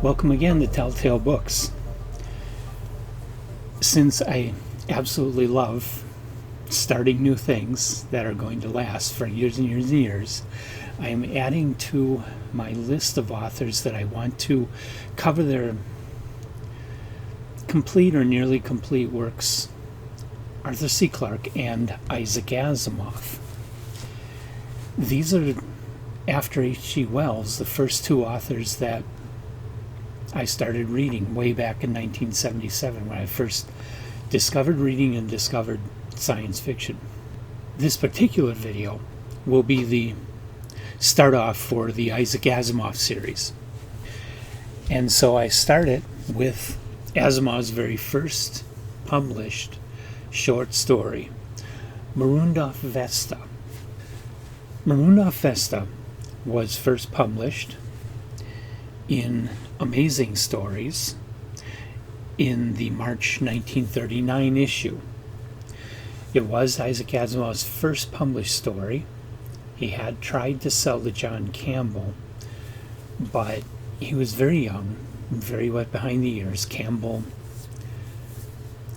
Welcome again to Telltale Books. Since I absolutely love starting new things that are going to last for years and years and years, I am adding to my list of authors that I want to cover their complete or nearly complete works, Arthur C. Clarke and Isaac Asimov. These are, after H.G. Wells, the first two authors that I started reading way back in 1977 when I first discovered reading and discovered science fiction. This particular video will be the start off for the Isaac Asimov series. And so I started with Asimov's very first published short story, Marooned off Vesta. Marooned off Vesta was first published in Amazing Stories in the March 1939 issue. It was Isaac Asimov's first published story. He had tried to sell to John Campbell, but he was very young, very wet behind the ears. Campbell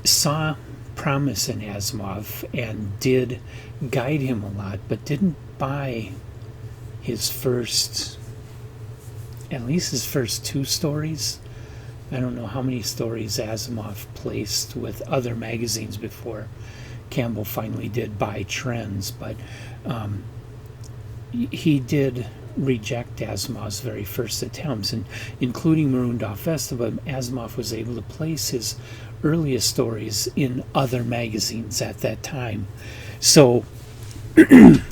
saw promise in Asimov and did guide him a lot, but didn't buy his first, at least his first two stories. I don't know how many stories Asimov placed with other magazines before Campbell finally did buy Trends, but he did reject Asimov's very first attempts, and including Marooned off Vesta, but Asimov was able to place his earliest stories in other magazines at that time. So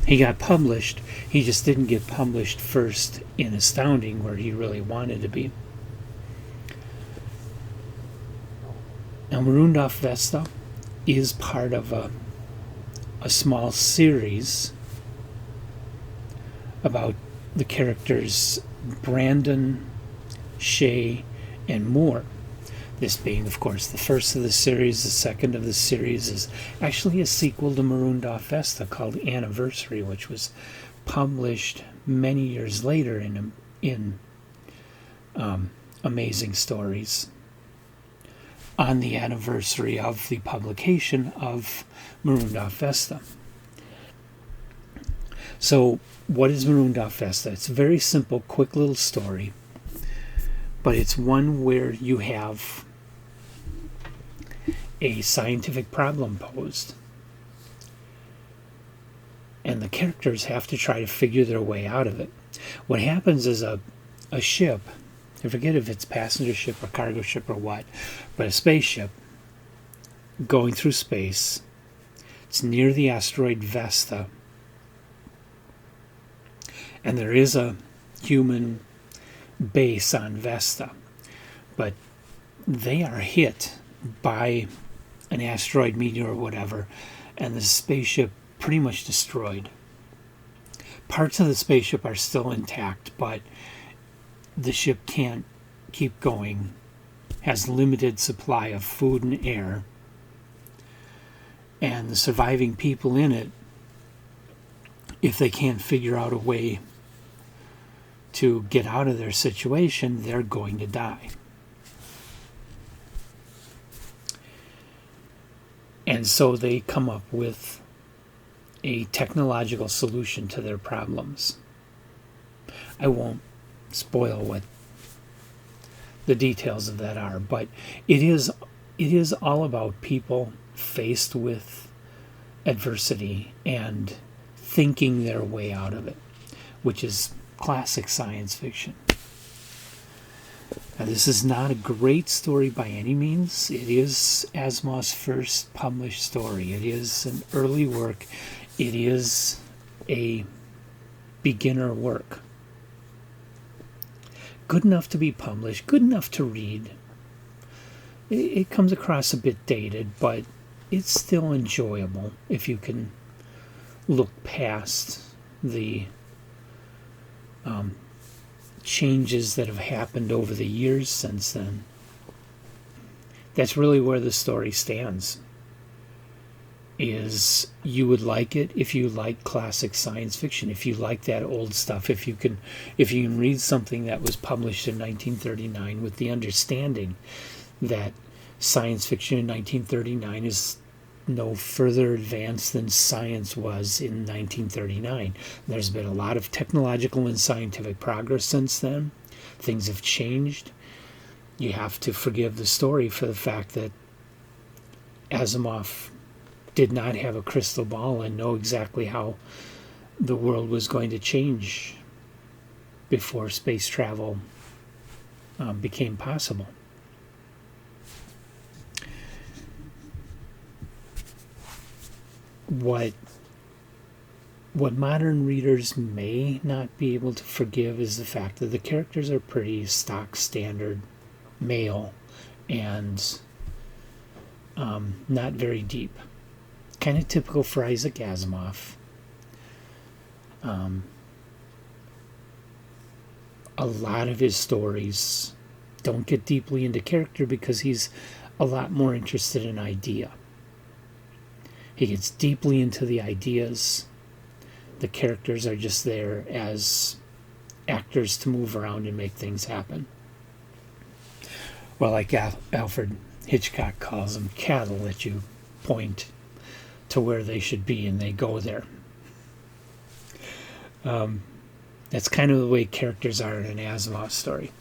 he got published. He just didn't get published first in Astounding, where he really wanted to be. Now, Marooned off Vesta is part of a small series about the characters Brandon, Shay, and Moore. This being, of course, the first of the series. The second of the series is actually a sequel to Marooned off Vesta called Anniversary, which was published many years later in Amazing Stories on the anniversary of the publication of Marooned off Vesta. So, what is Marooned off Vesta? It's a very simple, quick little story, but it's one where you have a scientific problem posed, and the characters have to try to figure their way out of it. What happens is a ship, I forget if it's passenger ship or cargo ship or what, but a spaceship going through space. It's near the asteroid Vesta, and there is a human base on Vesta, but they are hit by an asteroid, meteor, or whatever, and the spaceship pretty much destroyed. Parts of the spaceship are still intact, but the ship can't keep going, has limited supply of food and air, and the surviving people in it, if they can't figure out a way to get out of their situation, they're going to die. And so they come up with a technological solution to their problems. I won't spoil what the details of that are, but it is all about people faced with adversity and thinking their way out of it, which is classic science fiction. Now, this is not a great story by any means. It is Asimov's first published story. It is an early work. It is a beginner work. Good enough to be published, good enough to read. It comes across a bit dated, but it's still enjoyable if you can look past the changes that have happened over the years since then. That's really where the story stands. is you would like it if you like classic science fiction, if you like that old stuff, if you can read something that was published in 1939 with the understanding that science fiction in 1939 is no further advanced than science was in 1939. There's been a lot of technological and scientific progress since then. Things have changed. You have to forgive the story for the fact that Asimov did not have a crystal ball and know exactly how the world was going to change before space travel became possible. What modern readers may not be able to forgive is the fact that the characters are pretty stock standard male and not very deep. Kind of typical for Isaac Asimov. A lot of his stories don't get deeply into character because he's a lot more interested in idea. He gets deeply into the ideas. The characters are just there as actors to move around and make things happen. Well, like Alfred Hitchcock calls them, cattle that you point to where they should be and they go there. That's kind of the way characters are in an Asimov story.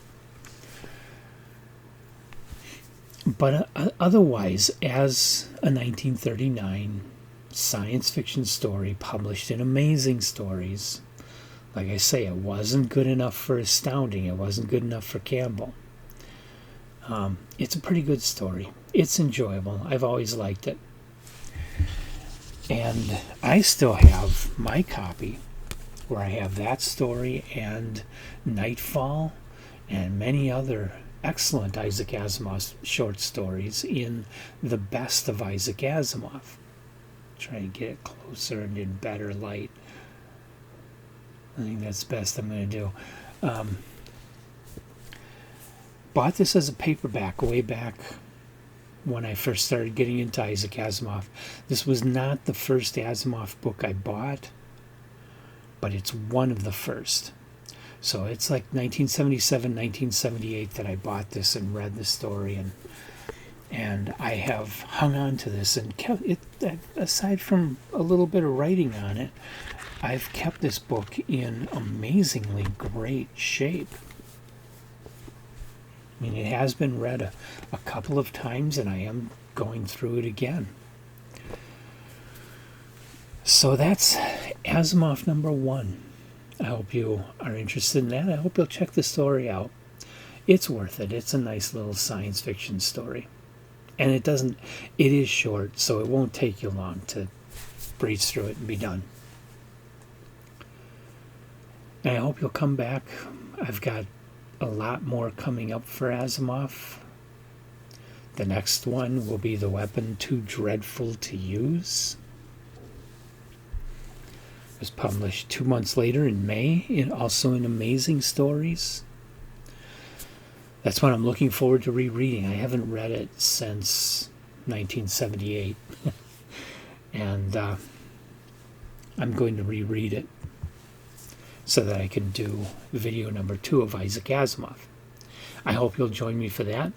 But otherwise, as a 1939 science fiction story published in Amazing Stories, like I say, it wasn't good enough for Astounding. It wasn't good enough for Campbell. It's a pretty good story. It's enjoyable. I've always liked it. And I still have my copy where I have that story and Nightfall and many other excellent Isaac Asimov short stories in the best of Isaac Asimov. Try to get it closer and in better light. I think that's the best I'm going to do. Bought this as a paperback way back when I first started getting into Isaac Asimov. This was not the first Asimov book I bought, but it's one of the first. So it's like 1977, 1978 that I bought this and read the story, and I have hung on to this and kept it. Aside from a little bit of writing on it, I've kept this book in amazingly great shape. I mean, it has been read a couple of times, and I am going through it again. So that's Asimov #1. I hope you are interested in that. I hope you'll check the story out. It's worth it. It's a nice little science fiction story. And it is short, so it won't take you long to breeze through it and be done. And I hope you'll come back. I've got a lot more coming up for Asimov. The next one will be The Weapon Too Dreadful to Use. It was published 2 months later in May, also in Amazing Stories. That's what I'm looking forward to rereading. I haven't read it since 1978. And I'm going to reread it so that I can do video #2 of Isaac Asimov. I hope you'll join me for that.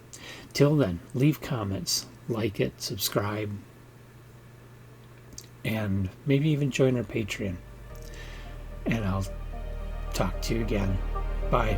Till then, leave comments, like it, subscribe, and maybe even join our Patreon. And I'll talk to you again. Bye.